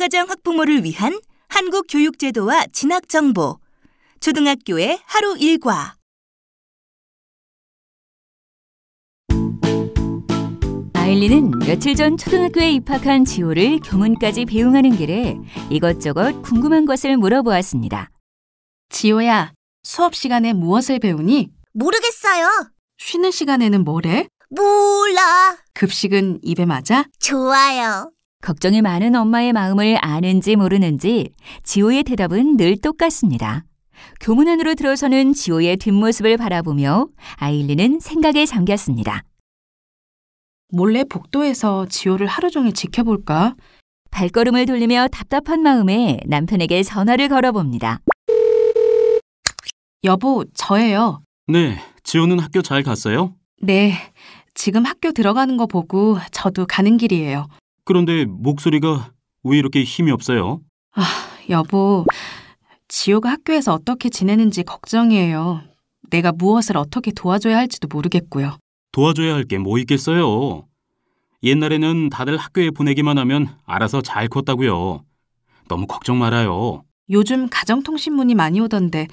중고등학과정 학부모를 위한 한국 교육제도와 진학정보, 초등학교의 하루 일과. 아일리는 며칠 전 초등학교에 입학한 지호를 교문까지 배웅하는 길에 이것저것 궁금한 것을 물어보았습니다. 지호야, 수업 시간에 무엇을 배우니? 모르겠어요. 쉬는 시간에는 뭐래? 몰라. 급식은 입에 맞아? 좋아요. 걱정이 많은 엄마의 마음을 아는지 모르는지 지호의 대답은 늘 똑같습니다. 교문 안으로 들어서는 지호의 뒷모습을 바라보며 아일리는 생각에 잠겼습니다. 몰래 복도에서 지호를 하루 종일 지켜볼까? 발걸음을 돌리며 답답한 마음에 남편에게 전화를 걸어봅니다. 여보, 저예요. 네, 지호는 학교 잘 갔어요? 네, 지금 학교 들어가는 거 보고 저도 가는 길이에요. 그런데 목소리가 왜 이렇게 힘이 없어요? 여보, 지호가 학교에서 어떻게 지내는지 걱정이에요. 내가 무엇을 어떻게 도와줘야 할지도 모르겠고요. 도와줘야 할 게 뭐 있겠어요? 옛날에는 다들 학교에 보내기만 하면 알아서 잘 컸다고요. 너무 걱정 말아요. 요즘 가정통신문이 많이 오던데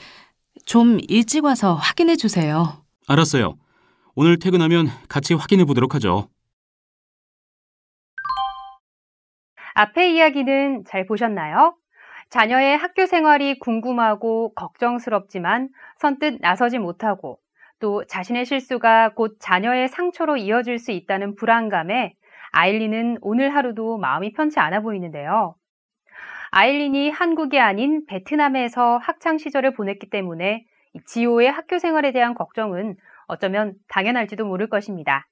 좀 일찍 와서 확인해 주세요. 알았어요. 오늘 퇴근하면 같이 확인해 보도록 하죠. 앞의 이야기는 잘 보셨나요? 자녀의 학교 생활이 궁금하고 걱정스럽지만 선뜻 나서지 못하고 또 자신의 실수가 곧 자녀의 상처로 이어질 수 있다는 불안감에 아일린은 오늘 하루도 마음이 편치 않아 보이는데요. 아일린이 한국이 아닌 베트남에서 학창 시절을 보냈기 때문에 지호의 학교 생활에 대한 걱정은 어쩌면 당연할지도 모를 것입니다.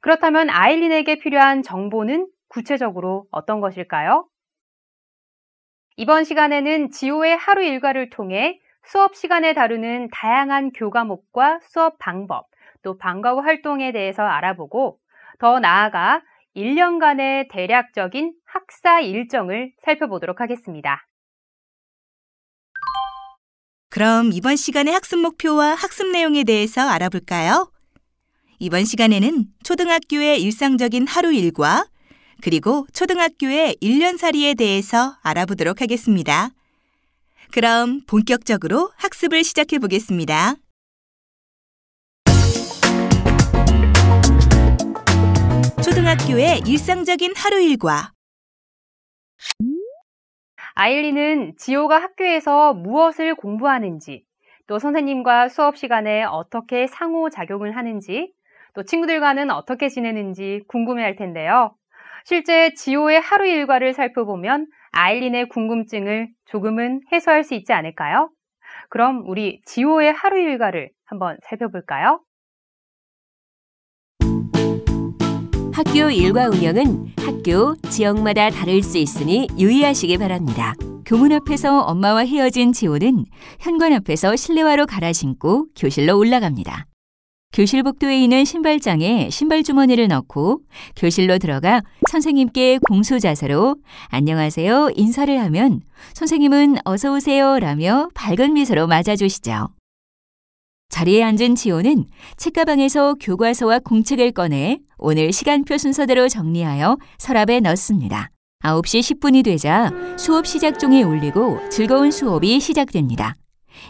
그렇다면 아일린에게 필요한 정보는 구체적으로 어떤 것일까요? 이번 시간에는 지호의 하루 일과를 통해 수업 시간에 다루는 다양한 교과목과 수업 방법, 또 방과 후 활동에 대해서 알아보고 더 나아가 1년간의 대략적인 학사 일정을 살펴보도록 하겠습니다. 그럼 이번 시간의 학습 목표와 학습 내용에 대해서 알아볼까요? 이번 시간에는 초등학교의 일상적인 하루 일과 그리고 초등학교의 1년살이에 대해서 알아보도록 하겠습니다. 그럼 본격적으로 학습을 시작해 보겠습니다. 초등학교의 일상적인 하루 일과. 아일린은 지호가 학교에서 무엇을 공부하는지, 또 선생님과 수업 시간에 어떻게 상호작용을 하는지, 또 친구들과는 어떻게 지내는지 궁금해할 텐데요. 실제 지호의 하루 일과를 살펴보면 아일린의 궁금증을 조금은 해소할 수 있지 않을까요? 그럼 우리 지호의 하루 일과를 한번 살펴볼까요? 학교 일과 운영은 학교, 지역마다 다를 수 있으니 유의하시기 바랍니다. 교문 앞에서 엄마와 헤어진 지호는 현관 앞에서 실내화로 갈아 신고 교실로 올라갑니다. 교실 복도에 있는 신발장에 신발 주머니를 넣고 교실로 들어가 선생님께 공수 자세로 안녕하세요 인사를 하면 선생님은 어서 오세요 라며 밝은 미소로 맞아주시죠. 자리에 앉은 지호는 책가방에서 교과서와 공책을 꺼내 오늘 시간표 순서대로 정리하여 서랍에 넣습니다. 9시 10분이 되자 수업 시작종이 울리고 즐거운 수업이 시작됩니다.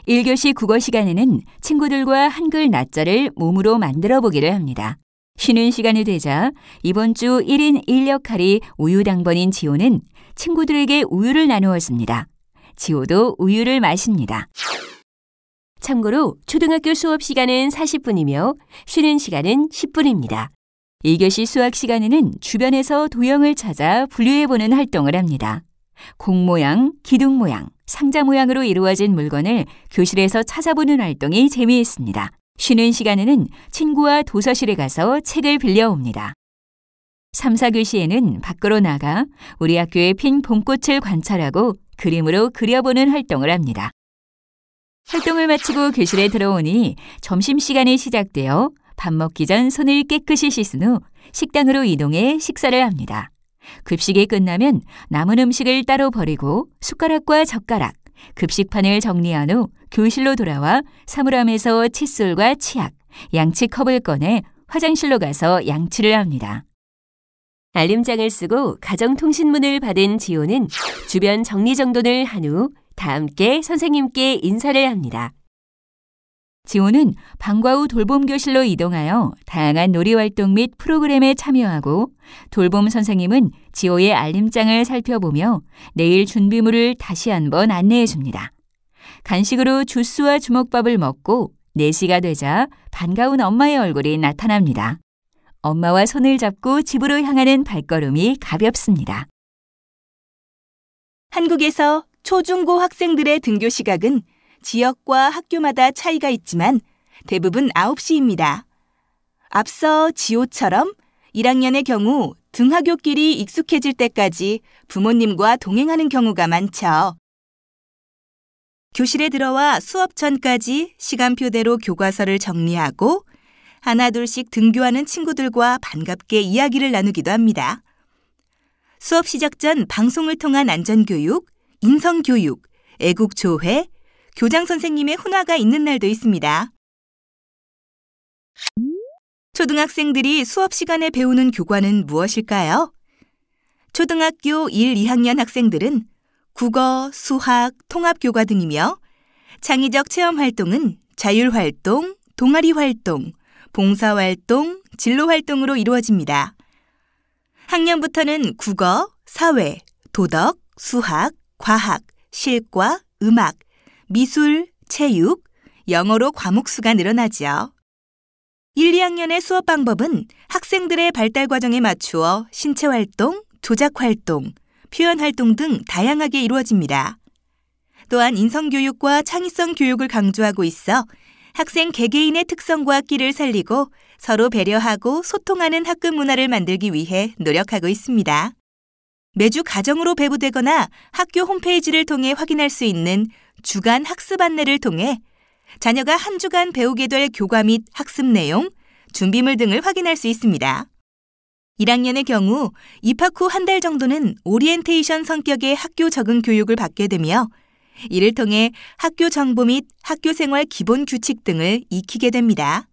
1교시 국어 시간에는 친구들과 한글 낫자를 몸으로 만들어 보기를 합니다. 쉬는 시간이 되자 이번 주 1인 1역할이 우유당번인 지호는 친구들에게 우유를 나누었습니다. 지호도 우유를 마십니다. 참고로 초등학교 수업 시간은 40분이며 쉬는 시간은 10분입니다. 2교시 수학 시간에는 주변에서 도형을 찾아 분류해보는 활동을 합니다. 공 모양, 기둥 모양, 상자 모양으로 이루어진 물건을 교실에서 찾아보는 활동이 재미있습니다. 쉬는 시간에는 친구와 도서실에 가서 책을 빌려옵니다. 3, 4교시에는 밖으로 나가 우리 학교에 핀 봄꽃을 관찰하고 그림으로 그려보는 활동을 합니다. 활동을 마치고 교실에 들어오니 점심시간이 시작되어 밥 먹기 전 손을 깨끗이 씻은 후 식당으로 이동해 식사를 합니다. 급식이 끝나면 남은 음식을 따로 버리고 숟가락과 젓가락, 급식판을 정리한 후 교실로 돌아와 사물함에서 칫솔과 치약, 양치컵을 꺼내 화장실로 가서 양치를 합니다. 알림장을 쓰고 가정통신문을 받은 지호는 주변 정리정돈을 한 후 다 함께 선생님께 인사를 합니다. 지호는 방과 후 돌봄교실로 이동하여 다양한 놀이활동 및 프로그램에 참여하고 돌봄 선생님은 지호의 알림장을 살펴보며 내일 준비물을 다시 한번 안내해 줍니다. 간식으로 주스와 주먹밥을 먹고 4시가 되자 반가운 엄마의 얼굴이 나타납니다. 엄마와 손을 잡고 집으로 향하는 발걸음이 가볍습니다. 한국에서 초중고 학생들의 등교 시각은 지역과 학교마다 차이가 있지만 대부분 9시입니다. 앞서 지호처럼 1학년의 경우 등하굣길이 익숙해질 때까지 부모님과 동행하는 경우가 많죠. 교실에 들어와 수업 전까지 시간표대로 교과서를 정리하고 하나둘씩 등교하는 친구들과 반갑게 이야기를 나누기도 합니다. 수업 시작 전 방송을 통한 안전교육, 인성교육, 애국조회, 교장 선생님의 훈화가 있는 날도 있습니다. 초등학생들이 수업 시간에 배우는 교과는 무엇일까요? 초등학교 1, 2학년 학생들은 국어, 수학, 통합교과 등이며 창의적 체험활동은 자율활동, 동아리활동, 봉사활동, 진로활동으로 이루어집니다. 학년부터는 국어, 사회, 도덕, 수학, 과학, 실과, 음악, 미술, 체육, 영어로 과목 수가 늘어나죠. 1, 2학년의 수업 방법은 학생들의 발달 과정에 맞추어 신체활동, 조작활동, 표현활동 등 다양하게 이루어집니다. 또한 인성교육과 창의성 교육을 강조하고 있어 학생 개개인의 특성과 끼를 살리고 서로 배려하고 소통하는 학급 문화를 만들기 위해 노력하고 있습니다. 매주 가정으로 배부되거나 학교 홈페이지를 통해 확인할 수 있는 주간 학습 안내를 통해 자녀가 한 주간 배우게 될 교과 및 학습 내용, 준비물 등을 확인할 수 있습니다. 1학년의 경우 입학 후 한 달 정도는 오리엔테이션 성격의 학교 적응 교육을 받게 되며 이를 통해 학교 정보 및 학교 생활 기본 규칙 등을 익히게 됩니다.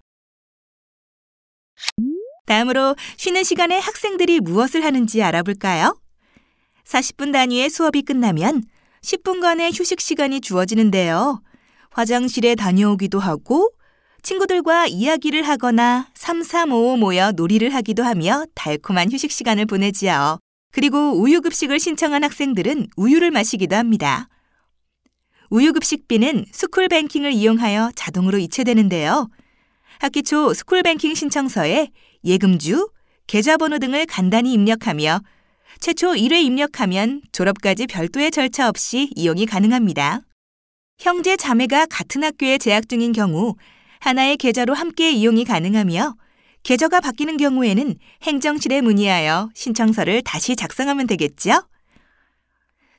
다음으로 쉬는 시간에 학생들이 무엇을 하는지 알아볼까요? 40분 단위의 수업이 끝나면 10분간의 휴식 시간이 주어지는데요. 화장실에 다녀오기도 하고 친구들과 이야기를 하거나 3-3-5 모여 놀이를 하기도 하며 달콤한 휴식 시간을 보내지요. 그리고 우유급식을 신청한 학생들은 우유를 마시기도 합니다. 우유급식비는 스쿨뱅킹을 이용하여 자동으로 이체되는데요. 학기 초 스쿨뱅킹 신청서에 예금주, 계좌번호 등을 간단히 입력하며 최초 1회 입력하면 졸업까지 별도의 절차 없이 이용이 가능합니다. 형제, 자매가 같은 학교에 재학 중인 경우 하나의 계좌로 함께 이용이 가능하며 계좌가 바뀌는 경우에는 행정실에 문의하여 신청서를 다시 작성하면 되겠죠?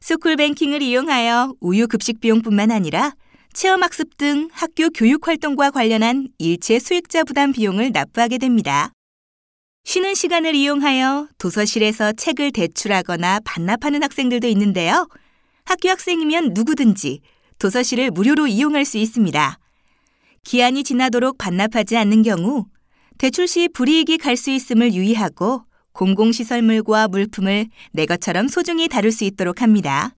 스쿨뱅킹을 이용하여 우유 급식 비용뿐만 아니라 체험학습 등 학교 교육활동과 관련한 일체 수익자 부담 비용을 납부하게 됩니다. 쉬는 시간을 이용하여 도서실에서 책을 대출하거나 반납하는 학생들도 있는데요. 학교 학생이면 누구든지 도서실을 무료로 이용할 수 있습니다. 기한이 지나도록 반납하지 않는 경우 대출 시 불이익이 갈 수 있음을 유의하고 공공시설물과 물품을 내 것처럼 소중히 다룰 수 있도록 합니다.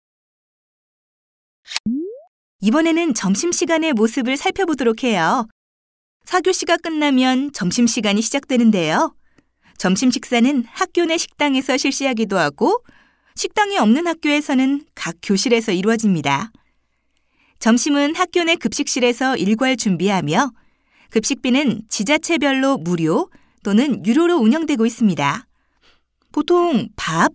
이번에는 점심시간의 모습을 살펴보도록 해요. 4교시가 끝나면 점심시간이 시작되는데요. 점심 식사는 학교 내 식당에서 실시하기도 하고 식당이 없는 학교에서는 각 교실에서 이루어집니다. 점심은 학교 내 급식실에서 일괄 준비하며 급식비는 지자체별로 무료 또는 유료로 운영되고 있습니다. 보통 밥,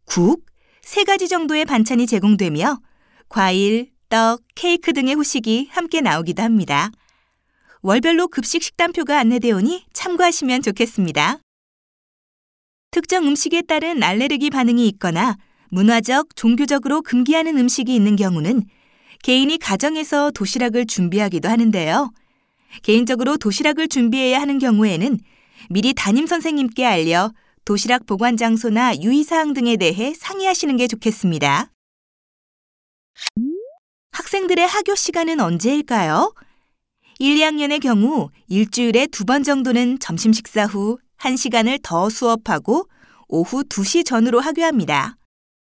국, 3가지 정도의 반찬이 제공되며 과일, 떡, 케이크 등의 후식이 함께 나오기도 합니다. 월별로 급식 식단표가 안내되오니 참고하시면 좋겠습니다. 특정 음식에 따른 알레르기 반응이 있거나 문화적, 종교적으로 금기하는 음식이 있는 경우는 개인이 가정에서 도시락을 준비하기도 하는데요. 개인적으로 도시락을 준비해야 하는 경우에는 미리 담임 선생님께 알려 도시락 보관 장소나 유의사항 등에 대해 상의하시는 게 좋겠습니다. 학생들의 하교 시간은 언제일까요? 1, 2학년의 경우 일주일에 2번 정도는 점심 식사 후 1시간을 더 수업하고 오후 2시 전후로 하교합니다.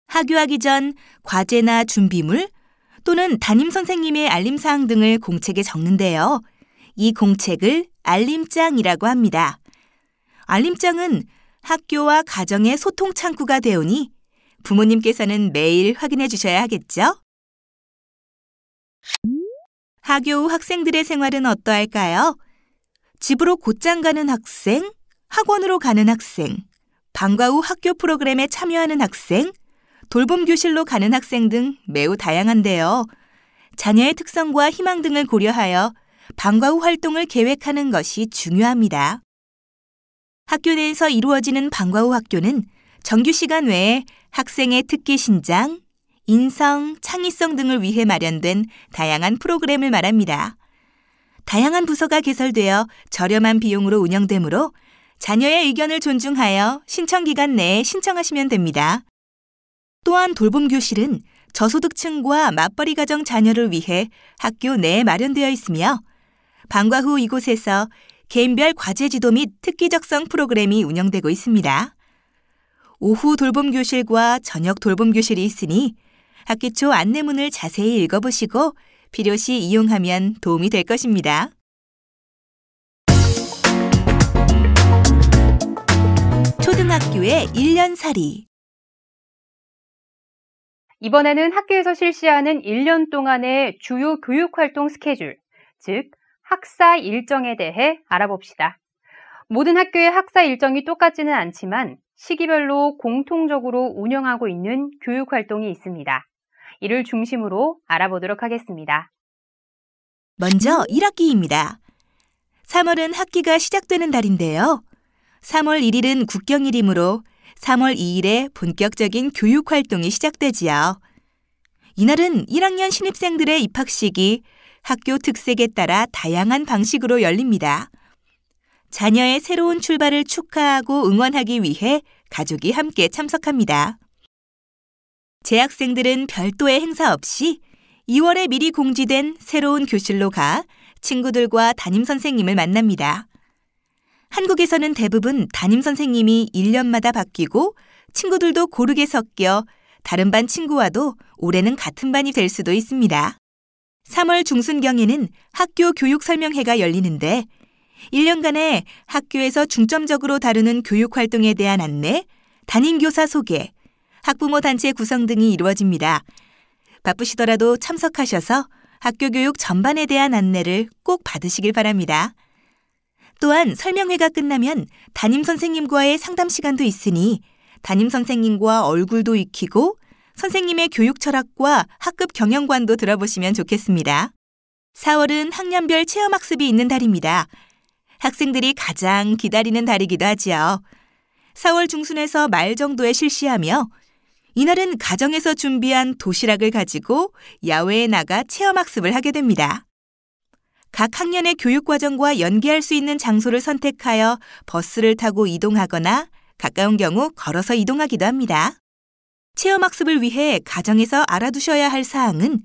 하교하기 전 과제나 준비물 또는 담임 선생님의 알림사항 등을 공책에 적는데요. 이 공책을 알림장이라고 합니다. 알림장은 학교와 가정의 소통 창구가 되오니 부모님께서는 매일 확인해 주셔야 하겠죠? 하교 후 학생들의 생활은 어떠할까요? 집으로 곧장 가는 학생, 학원으로 가는 학생, 방과 후 학교 프로그램에 참여하는 학생, 돌봄 교실로 가는 학생 등 매우 다양한데요. 자녀의 특성과 희망 등을 고려하여 방과 후 활동을 계획하는 것이 중요합니다. 학교 내에서 이루어지는 방과 후 학교는 정규 시간 외에 학생의 특기 신장, 인성, 창의성 등을 위해 마련된 다양한 프로그램을 말합니다. 다양한 부서가 개설되어 저렴한 비용으로 운영되므로 자녀의 의견을 존중하여 신청 기간 내에 신청하시면 됩니다. 또한 돌봄 교실은 저소득층과 맞벌이 가정 자녀를 위해 학교 내에 마련되어 있으며 방과 후 이곳에서 개인별 과제 지도 및 특기 적성 프로그램이 운영되고 있습니다. 오후 돌봄 교실과 저녁 돌봄 교실이 있으니 학기 초 안내문을 자세히 읽어보시고 필요시 이용하면 도움이 될 것입니다. 초등학교의 1년살이. 이번에는 학교에서 실시하는 1년 동안의 주요 교육활동 스케줄, 즉 학사 일정에 대해 알아봅시다. 모든 학교의 학사 일정이 똑같지는 않지만 시기별로 공통적으로 운영하고 있는 교육활동이 있습니다. 이를 중심으로 알아보도록 하겠습니다. 먼저 1학기입니다. 3월은 학기가 시작되는 달인데요. 3월 1일은 국경일이므로 3월 2일에 본격적인 교육활동이 시작되지요. 이날은 1학년 신입생들의 입학식이 학교 특색에 따라 다양한 방식으로 열립니다. 자녀의 새로운 출발을 축하하고 응원하기 위해 가족이 함께 참석합니다. 재학생들은 별도의 행사 없이 2월에 미리 공지된 새로운 교실로 가 친구들과 담임 선생님을 만납니다. 한국에서는 대부분 담임 선생님이 1년마다 바뀌고 친구들도 고르게 섞여 다른 반 친구와도 올해는 같은 반이 될 수도 있습니다. 3월 중순경에는 학교 교육 설명회가 열리는데 1년간의 학교에서 중점적으로 다루는 교육활동에 대한 안내, 담임교사 소개, 학부모 단체 구성 등이 이루어집니다. 바쁘시더라도 참석하셔서 학교 교육 전반에 대한 안내를 꼭 받으시길 바랍니다. 또한 설명회가 끝나면 담임 선생님과의 상담 시간도 있으니 담임 선생님과 얼굴도 익히고 선생님의 교육 철학과 학급 경영관도 들어보시면 좋겠습니다. 4월은 학년별 체험학습이 있는 달입니다. 학생들이 가장 기다리는 달이기도 하지요. 4월 중순에서 말 정도에 실시하며 이날은 가정에서 준비한 도시락을 가지고 야외에 나가 체험학습을 하게 됩니다. 각 학년의 교육과정과 연계할 수 있는 장소를 선택하여 버스를 타고 이동하거나 가까운 경우 걸어서 이동하기도 합니다. 체험학습을 위해 가정에서 알아두셔야 할 사항은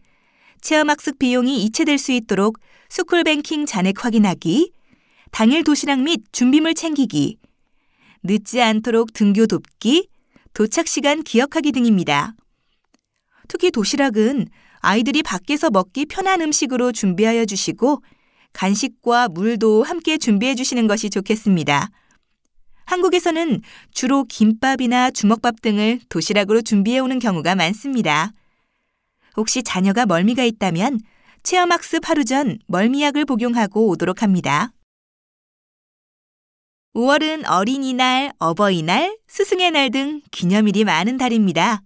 체험학습 비용이 이체될 수 있도록 스쿨뱅킹 잔액 확인하기, 당일 도시락 및 준비물 챙기기, 늦지 않도록 등교 돕기, 도착 시간 기억하기 등입니다. 특히 도시락은 아이들이 밖에서 먹기 편한 음식으로 준비하여 주시고 간식과 물도 함께 준비해 주시는 것이 좋겠습니다. 한국에서는 주로 김밥이나 주먹밥 등을 도시락으로 준비해 오는 경우가 많습니다. 혹시 자녀가 멀미가 있다면 체험학습 하루 전 멀미약을 복용하고 오도록 합니다. 5월은 어린이날, 어버이날, 스승의 날 등 기념일이 많은 달입니다.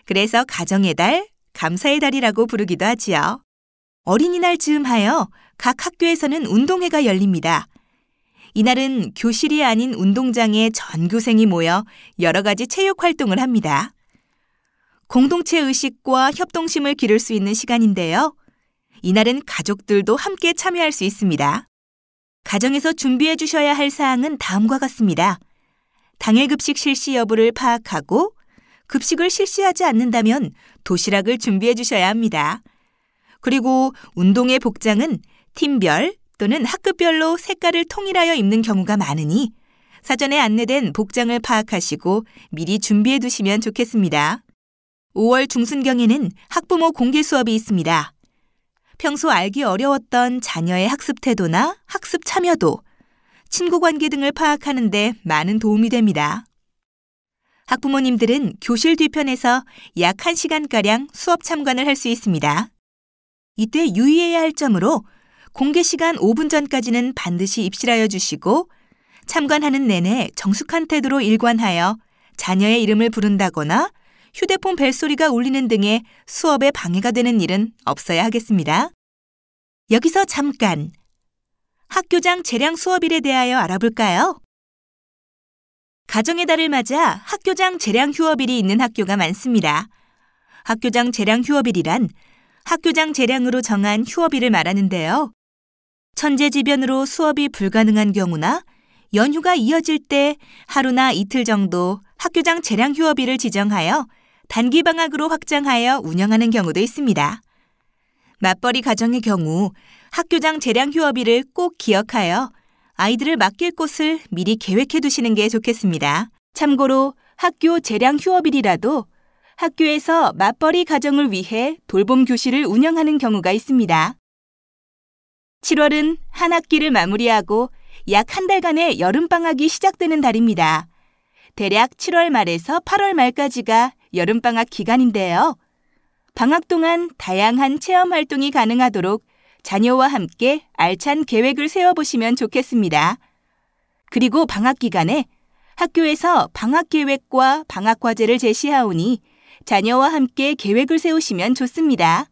그래서 가정의 달, 감사의 달이라고 부르기도 하지요. 어린이날 즈음하여 각 학교에서는 운동회가 열립니다. 이날은 교실이 아닌 운동장에 전교생이 모여 여러 가지 체육 활동을 합니다. 공동체 의식과 협동심을 기를 수 있는 시간인데요. 이날은 가족들도 함께 참여할 수 있습니다. 가정에서 준비해 주셔야 할 사항은 다음과 같습니다. 당일 급식 실시 여부를 파악하고 급식을 실시하지 않는다면 도시락을 준비해 주셔야 합니다. 그리고 운동회 복장은 팀별 또는 학급별로 색깔을 통일하여 입는 경우가 많으니 사전에 안내된 복장을 파악하시고 미리 준비해 두시면 좋겠습니다. 5월 중순경에는 학부모 공개 수업이 있습니다. 평소 알기 어려웠던 자녀의 학습 태도나 학습 참여도, 친구 관계 등을 파악하는 데 많은 도움이 됩니다. 학부모님들은 교실 뒤편에서 약 1시간가량 수업 참관을 할 수 있습니다. 이때 유의해야 할 점으로 공개 시간 5분 전까지는 반드시 입실하여 주시고 참관하는 내내 정숙한 태도로 일관하여 자녀의 이름을 부른다거나 휴대폰 벨소리가 울리는 등의 수업에 방해가 되는 일은 없어야 하겠습니다. 여기서 잠깐 학교장 재량 수업일에 대하여 알아볼까요? 가정의 달을 맞아 학교장 재량 휴업일이 있는 학교가 많습니다. 학교장 재량 휴업일이란 학교장 재량으로 정한 휴업일을 말하는데요. 천재지변으로 수업이 불가능한 경우나 연휴가 이어질 때 하루나 이틀 정도 학교장 재량 휴업일을 지정하여 단기 방학으로 확장하여 운영하는 경우도 있습니다. 맞벌이 가정의 경우 학교장 재량 휴업일을 꼭 기억하여 아이들을 맡길 곳을 미리 계획해 두시는 게 좋겠습니다. 참고로 학교 재량 휴업일이라도 학교에서 맞벌이 가정을 위해 돌봄 교실을 운영하는 경우가 있습니다. 7월은 한 학기를 마무리하고 약 한 달간의 여름방학이 시작되는 달입니다. 대략 7월 말에서 8월 말까지가 여름방학 기간인데요. 방학 동안 다양한 체험 활동이 가능하도록 자녀와 함께 알찬 계획을 세워보시면 좋겠습니다. 그리고 방학 기간에 학교에서 방학 계획과 방학 과제를 제시하오니 자녀와 함께 계획을 세우시면 좋습니다.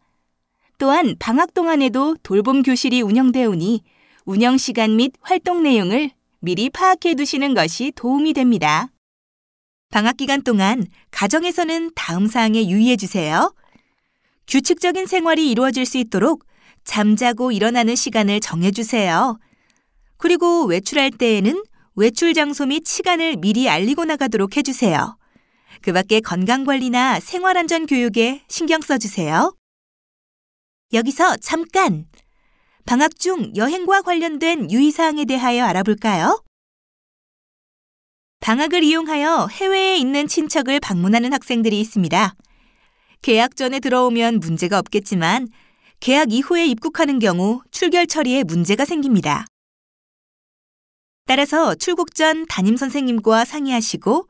또한 방학 동안에도 돌봄 교실이 운영되오니 운영 시간 및 활동 내용을 미리 파악해 두시는 것이 도움이 됩니다. 방학 기간 동안 가정에서는 다음 사항에 유의해 주세요. 규칙적인 생활이 이루어질 수 있도록 잠자고 일어나는 시간을 정해주세요. 그리고 외출할 때에는 외출 장소 및 시간을 미리 알리고 나가도록 해주세요. 그 밖에 건강관리나 생활안전 교육에 신경 써주세요. 여기서 잠깐! 방학 중 여행과 관련된 유의사항에 대하여 알아볼까요? 방학을 이용하여 해외에 있는 친척을 방문하는 학생들이 있습니다. 개학 전에 들어오면 문제가 없겠지만 개학 이후에 입국하는 경우 출결 처리에 문제가 생깁니다. 따라서 출국 전 담임선생님과 상의하시고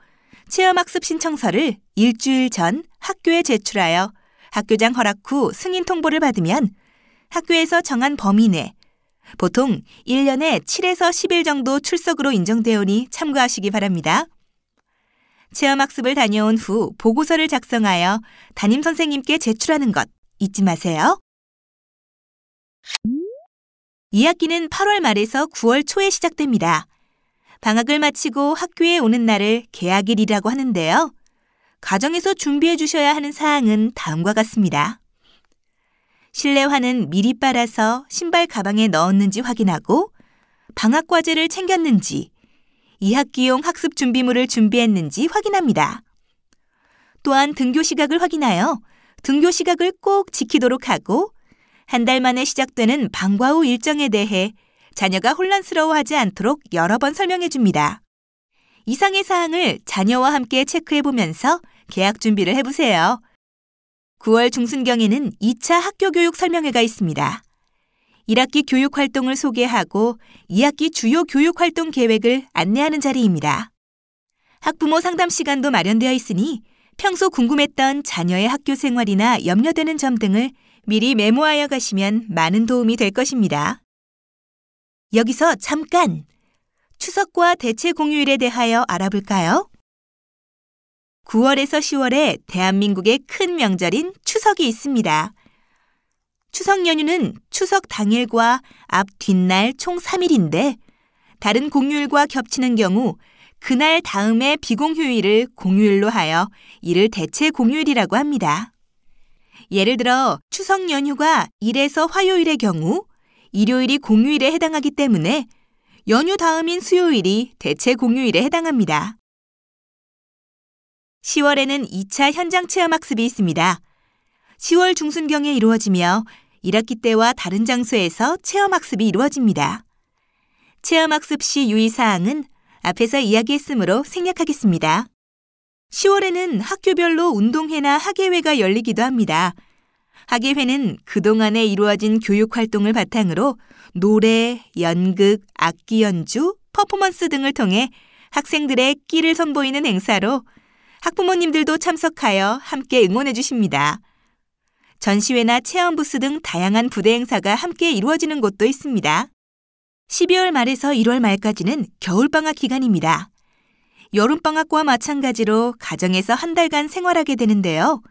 체험학습 신청서를 일주일 전 학교에 제출하여 학교장 허락 후 승인 통보를 받으면 학교에서 정한 범위 내 보통 1년에 7에서 10일 정도 출석으로 인정되오니 참고하시기 바랍니다. 체험학습을 다녀온 후 보고서를 작성하여 담임선생님께 제출하는 것 잊지 마세요. 2학기는 8월 말에서 9월 초에 시작됩니다. 방학을 마치고 학교에 오는 날을 개학일이라고 하는데요. 가정에서 준비해 주셔야 하는 사항은 다음과 같습니다. 실내화는 미리 빨아서 신발 가방에 넣었는지 확인하고 방학 과제를 챙겼는지 2학기용 학습 준비물을 준비했는지 확인합니다. 또한 등교 시각을 확인하여 등교 시각을 꼭 지키도록 하고 한 달 만에 시작되는 방과 후 일정에 대해 자녀가 혼란스러워하지 않도록 여러 번 설명해 줍니다. 이상의 사항을 자녀와 함께 체크해 보면서 개학 준비를 해보세요. 9월 중순경에는 2차 학교교육 설명회가 있습니다. 1학기 교육활동을 소개하고 2학기 주요 교육활동 계획을 안내하는 자리입니다. 학부모 상담 시간도 마련되어 있으니 평소 궁금했던 자녀의 학교 생활이나 염려되는 점 등을 미리 메모하여 가시면 많은 도움이 될 것입니다. 여기서 잠깐! 추석과 대체 공휴일에 대하여 알아볼까요? 9월에서 10월에 대한민국의 큰 명절인 추석이 있습니다. 추석 연휴는 추석 당일과 앞 뒷날 총 3일인데 다른 공휴일과 겹치는 경우 그날 다음에 비공휴일을 공휴일로 하여 이를 대체 공휴일이라고 합니다. 예를 들어 추석 연휴가 일에서 화요일의 경우 일요일이 공휴일에 해당하기 때문에 연휴 다음인 수요일이 대체 공휴일에 해당합니다. 10월에는 2차 현장 체험학습이 있습니다. 10월 중순경에 이루어지며 1학기 때와 다른 장소에서 체험학습이 이루어집니다. 체험학습 시 유의사항은 앞에서 이야기했으므로 생략하겠습니다. 10월에는 학교별로 운동회나 학예회가 열리기도 합니다. 학예회는 그동안에 이루어진 교육활동을 바탕으로 노래, 연극, 악기 연주, 퍼포먼스 등을 통해 학생들의 끼를 선보이는 행사로 학부모님들도 참석하여 함께 응원해 주십니다. 전시회나 체험부스 등 다양한 부대 행사가 함께 이루어지는 곳도 있습니다. 12월 말에서 1월 말까지는 겨울방학 기간입니다. 여름방학과 마찬가지로 가정에서 한 달간 생활하게 되는데요.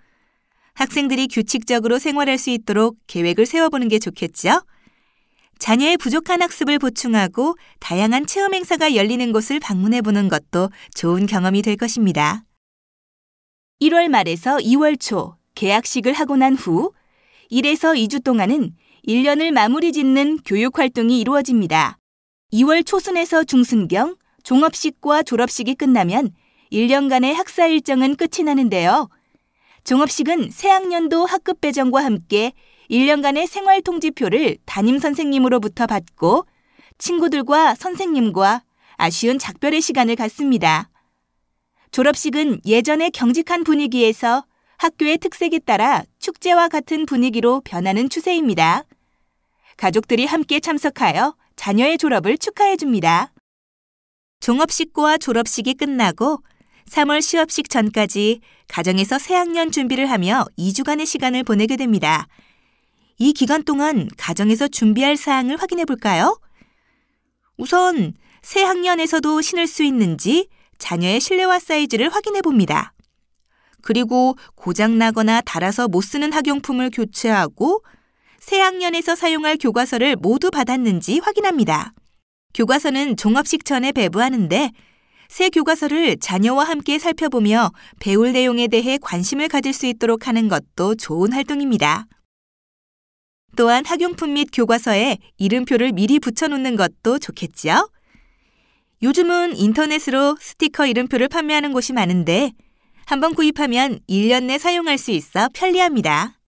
학생들이 규칙적으로 생활할 수 있도록 계획을 세워보는 게 좋겠죠? 자녀의 부족한 학습을 보충하고 다양한 체험 행사가 열리는 곳을 방문해보는 것도 좋은 경험이 될 것입니다. 1월 말에서 2월 초 개학식을 하고 난 후 1에서 2주 동안은 1년을 마무리 짓는 교육활동이 이루어집니다. 2월 초순에서 중순경 종업식과 졸업식이 끝나면 1년간의 학사 일정은 끝이 나는데요. 종업식은 새학년도 학급 배정과 함께 1년간의 생활통지표를 담임선생님으로부터 받고 친구들과 선생님과 아쉬운 작별의 시간을 갖습니다. 졸업식은 예전의 경직한 분위기에서 학교의 특색에 따라 축제와 같은 분위기로 변하는 추세입니다. 가족들이 함께 참석하여 자녀의 졸업을 축하해 줍니다. 종업식과 졸업식이 끝나고 3월 시업식 전까지 가정에서 새학년 준비를 하며 2주간의 시간을 보내게 됩니다. 이 기간 동안 가정에서 준비할 사항을 확인해 볼까요? 우선 새학년에서도 신을 수 있는지 자녀의 실내화 사이즈를 확인해 봅니다. 그리고 고장나거나 닳아서 못 쓰는 학용품을 교체하고 새학년에서 사용할 교과서를 모두 받았는지 확인합니다. 교과서는 종업식 전에 배부하는데 새 교과서를 자녀와 함께 살펴보며 배울 내용에 대해 관심을 가질 수 있도록 하는 것도 좋은 활동입니다. 또한 학용품 및 교과서에 이름표를 미리 붙여놓는 것도 좋겠죠? 요즘은 인터넷으로 스티커 이름표를 판매하는 곳이 많은데 한번 구입하면 1년 내 사용할 수 있어 편리합니다.